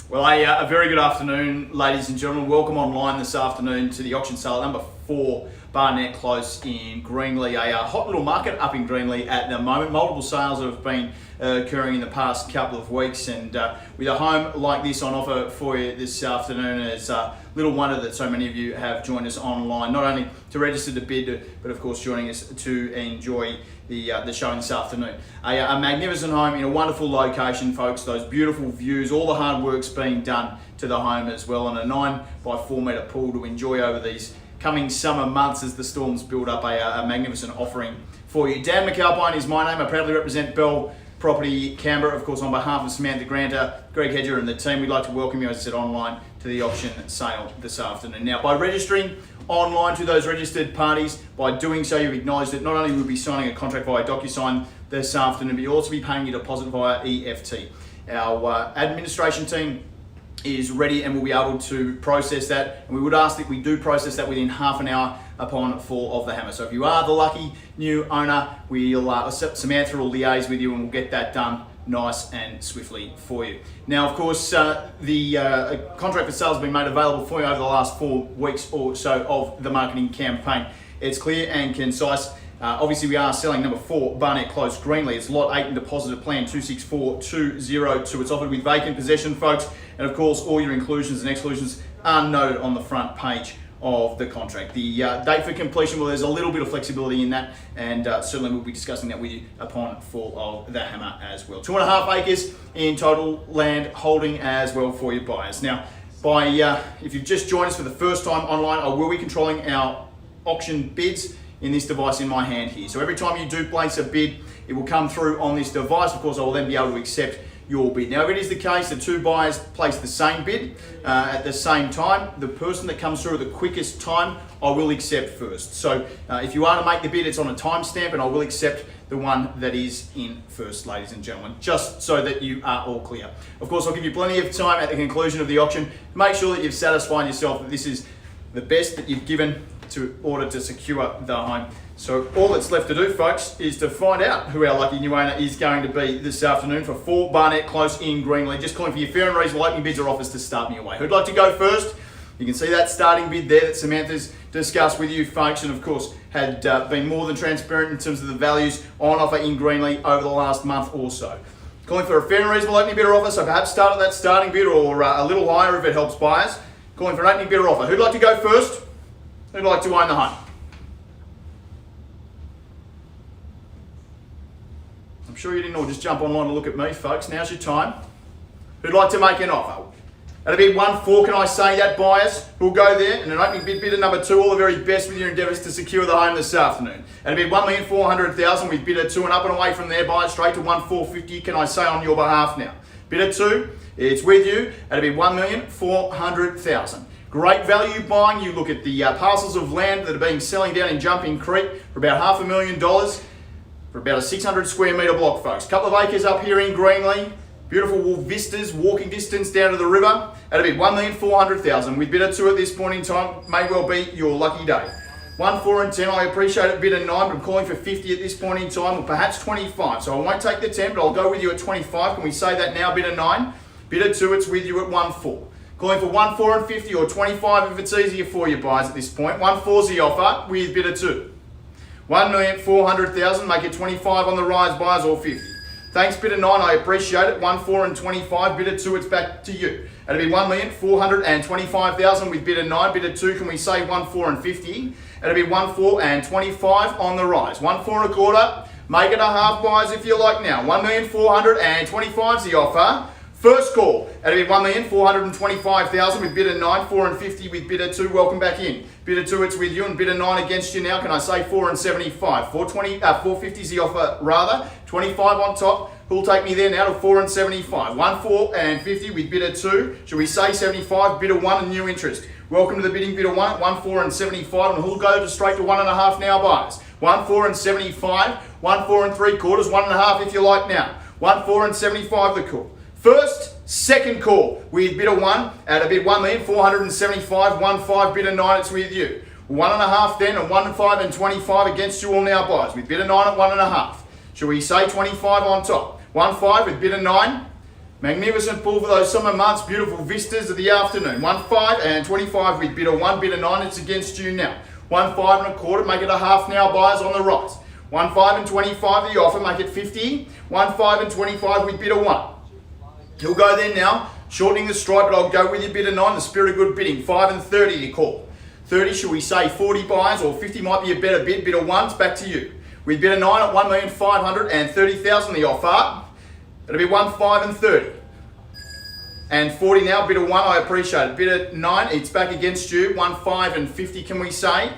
Well, a very good afternoon, ladies and gentlemen. Welcome online this afternoon to the auction sale number 4, Barnett Close in Greenleigh. A hot little market up in Greenleigh at the moment. Multiple sales that have been occurring in the past couple of weeks, and with a home like this on offer for you this afternoon, it's little wonder that so many of you have joined us online, not only to register to bid, but of course joining us to enjoy the showing this afternoon. A magnificent home in a wonderful location, folks. Those beautiful views, all the hard work's being done to the home as well, and a 9 by 4 metre pool to enjoy over these coming summer months as the storms build up. A magnificent offering for you. Dan McAlpine is my name. I proudly represent Bell Property Canberra, of course, on behalf of Samantha, Greg Hedger and the team. We'd like to welcome you, as I said, online to the auction sale this afternoon. Now, by registering online to those registered parties, by doing so, you've acknowledged that not only will we be signing a contract via DocuSign this afternoon, but you'll also be paying your deposit via EFT. Our administration team is ready and will be able to process that, and we would ask that we do process that within half an hour upon fall of the hammer. So if you are the lucky new owner, Samantha will liaise with you and we'll get that done nice and swiftly for you. Now, of course, the contract for sale has been made available for you over the last 4 weeks or so of the marketing campaign. It's clear and concise. Obviously, we are selling number 4, Barnett Close, Greenleigh. It's lot 8 and deposit of plan 264202. It's offered with vacant possession, folks. And of course, all your inclusions and exclusions are noted on the front page of the contract. The date for completion, well, there's a little bit of flexibility in that, and certainly we'll be discussing that with you upon fall of the hammer as well. 2.5 acres in total land holding as well for your buyers. Now, if you've just joined us for the first time online, I will be controlling our auction bids in this device in my hand here. So every time you do place a bid, it will come through on this device. Of course, I will then be able to accept your bid. Now, if it is the case that 2 buyers place the same bid at the same time, the person that comes through at the quickest time, I will accept first. So if you are to make the bid, it's on a timestamp, and I will accept the one that is in first, ladies and gentlemen, just so that you are all clear. Of course, I'll give you plenty of time at the conclusion of the auction. Make sure that you've satisfied yourself that this is the best that you've given to order to secure the home. So all that's left to do, folks, is to find out who our lucky new owner is going to be this afternoon for 4 Barnett Close in Greenleigh. Just calling for your fair and reasonable opening bids or offers to start me away. Who'd like to go first? You can see that starting bid there that Samantha's discussed with you, folks, and of course had been more than transparent in terms of the values on offer in Greenleigh over the last month or so. Calling for a fair and reasonable opening bid or offer, so perhaps start at that starting bid or a little higher if it helps buyers. Calling for an opening bid or offer. Who'd like to go first? Who'd like to own the home? I'm sure you didn't all just jump online to look at me, folks. Now's your time. Who'd like to make an offer? At a bid 1-4, can I say that, buyers? Who'll go there? And an opening bidder number 2, all the very best with your endeavours to secure the home this afternoon. At a bid 1,400,000, with bidder 2 and up and away from there, buyers straight to 1,450. Can I say on your behalf now? Bidder 2, it's with you. At a bid 1,400,000. Great value buying. You look at the parcels of land that are being selling down in Jumping Creek for about $500,000 for about a 600 square metre block, folks. Couple of acres up here in Greenleigh. Beautiful vistas, walking distance down to the river. At a bid 1,400,000 with bidder 2 at this point in time. May well be your lucky day. 1, 4 and 10, I appreciate it, bidder 9, but I'm calling for 50 at this point in time, or perhaps 25. So I won't take the 10, but I'll go with you at 25. Can we say that now, bidder 9? Bidder 2, it's with you at 1-4. Calling for 1, 4 and 50 or 25 if it's easier for you, buyers, at this point. 1-4's the offer with bidder 2. 1,400,000, make it 25 on the rise, buyers, or 50. Thanks, bidder 9, I appreciate it. 1, 4 and 25, bidder 2, it's back to you. That'll be 1,425,000 with bidder 9. Bidder 2, can we say 1, 4 and 50? That'll be 1, 4 and 25 on the rise. 1, 4 and a quarter, make it a half, buyers, if you like now. 1,425,000's the offer. First call, that'll be 1,425,000 with bidder 9, 4 and 50 with bidder 2. Welcome back in. Bidder 2, it's with you, and bidder 9 against you now. Can I say 4 and 75? 450's the offer rather. 25 on top. Who'll take me there now to 4 and 75? 1, 4 and 50 with bidder 2. Should we say 75? Bidder 1 and new interest. Welcome to the bidding, bidder 1 at 1, 4 and 75, and who'll go to straight to 1.5 now, buyers? 1, 4 and 75. 1, 4 and 3/4. 1.5 if you like now. 1, 4 and 75 the call. First, second call with bidder 1 at a bid 1,475,000, 1-5 bidder 9, it's with you. 1.5 then, and 1, 5 and 25 against you all now, buyers, with bidder 9 at 1.5. Shall we say 25 on top? 1-5 with bidder 9, Magnificent pull for those summer months, beautiful vistas of the afternoon. 1, 5 and 25 with bidder 1, bidder 9, it's against you now. 1, 5 and a quarter, make it a half now, buyers on the rise. 1, 5 and 25 the offer, make it 50. 1, 5 and 25 with bidder 1. He'll go there now, shortening the stripe, but I'll go with you, bidder 9, the spirit of good bidding. 5 and 30 you call. 30, should we say 40 buyers, or 50 might be a better bid. Bidder 1's back to you. With bidder 9 at 1,530,000 the offer. It'll be 1, 5 and 30. And 40 now, bidder 1, I appreciate it. Bidder 9, it's back against you. 1, 5 and 50, can we say?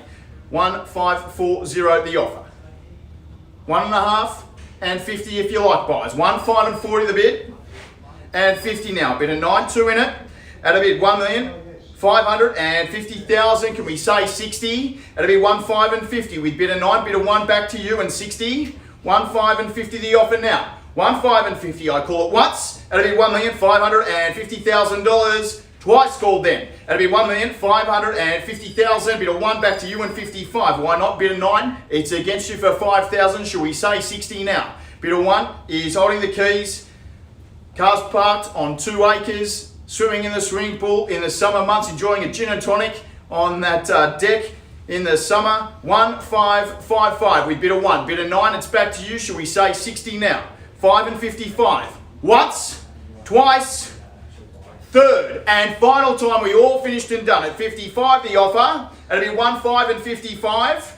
1, 5, 4, 0 the offer. 1.5 and 50 if you like, buyers. 1, 5 and 40 the bid. And 50 now. Bidder 9, 2 in it. At a bid 1,550,000. Can we say 60? It'll be 1, 5 and 50 with bidder 9. Bidder 1 back to you and 60. 1, 5 and 50 the offer now. 1, 5 and 50. I call it once. It'll be $1,550,000. Twice called then. It'll be $1,550,000. Bidder 1 back to you and 55. Why not? Bidder 9. It's against you for 5,000. Shall we say 60 now? Bidder 1 is holding the keys. Cars parked on 2 acres, swimming in the swimming pool in the summer months, enjoying a gin and tonic on that deck in the summer. 1, 5, 5, 5 with bidder 1. Bidder 9, it's back to you. Shall we say 60 now? 5 and 55. Once, twice, third, and final time. We all finished and done at 55 the offer. It'll be 1, 5 and 55.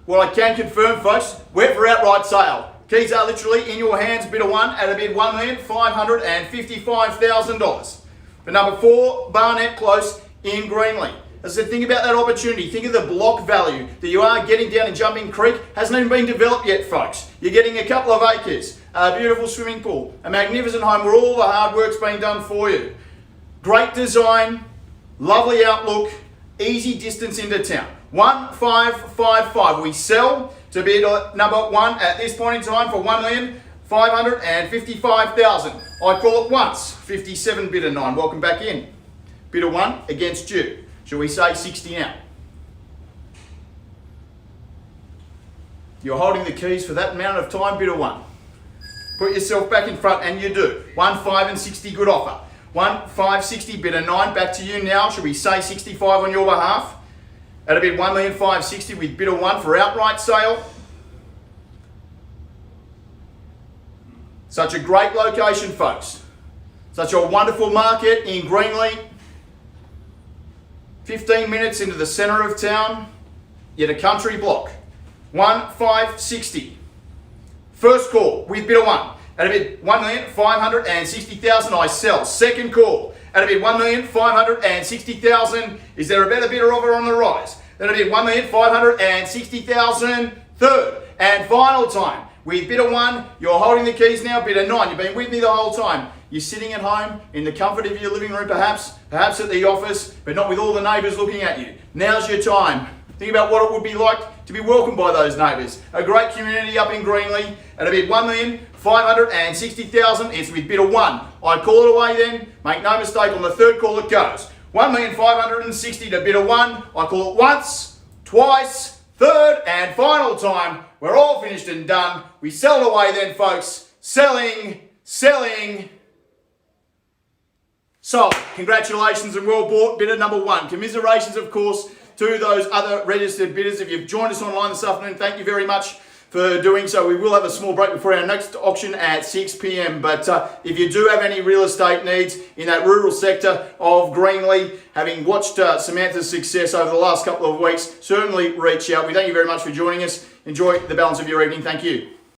Well, I can confirm, folks, we're for outright sale. Keys are literally in your hands. Bidder 1 at a bid $1,555,000. For number 4, Barnett Close in Greenleigh. As I said, think about that opportunity. Think of the block value that you are getting down in Jumping Creek. Hasn't even been developed yet, folks. You're getting a couple of acres, a beautiful swimming pool, a magnificent home where all the hard work's been done for you. Great design, lovely outlook, easy distance into town. 1, 5, 5, 5. We sell to bid number 1 at this point in time for $1,555,000. I call it once. 57 bidder 9. Welcome back in. Bidder 1 against you. Shall we say 60 now? You're holding the keys for that amount of time, bidder 1. Put yourself back in front, and you do. 1, 5 and 60, good offer. 1, 5, 60, bidder 9. Back to you now. Shall we say 65 on your behalf? At a bid $1,560,000 with bidder 1 for outright sale. Such a great location, folks. Such a wonderful market in Greenleigh. 15 minutes into the centre of town, yet a country block. 1, 5, 60. First call with bidder 1. At a bid $1,560,000, I sell. Second call. At a bid $1,560,000. Is there a better bidder over on the rise? That'll be $1,560,000. Third and final time. With bidder 1, you're holding the keys now. Bidder 9, you've been with me the whole time. You're sitting at home in the comfort of your living room, perhaps at the office, but not with all the neighbours looking at you. Now's your time. Think about what it would be like to be welcomed by those neighbours. A great community up in Greenleigh. At a bid $1,560,000. It's with bidder 1. I call it away then. Make no mistake, on the third call it goes. $1,560,000 to bidder 1. I call it once, twice, third and final time. We're all finished and done. We sell it away then, folks. Selling. Sold. Congratulations and well bought, bidder number 1. Commiserations, of course, to those other registered bidders. If you've joined us online this afternoon, thank you very much for doing so. We will have a small break before our next auction at 6 p.m. But if you do have any real estate needs in that rural sector of Greenleigh, having watched Samantha's success over the last couple of weeks, certainly reach out. We thank you very much for joining us. Enjoy the balance of your evening. Thank you.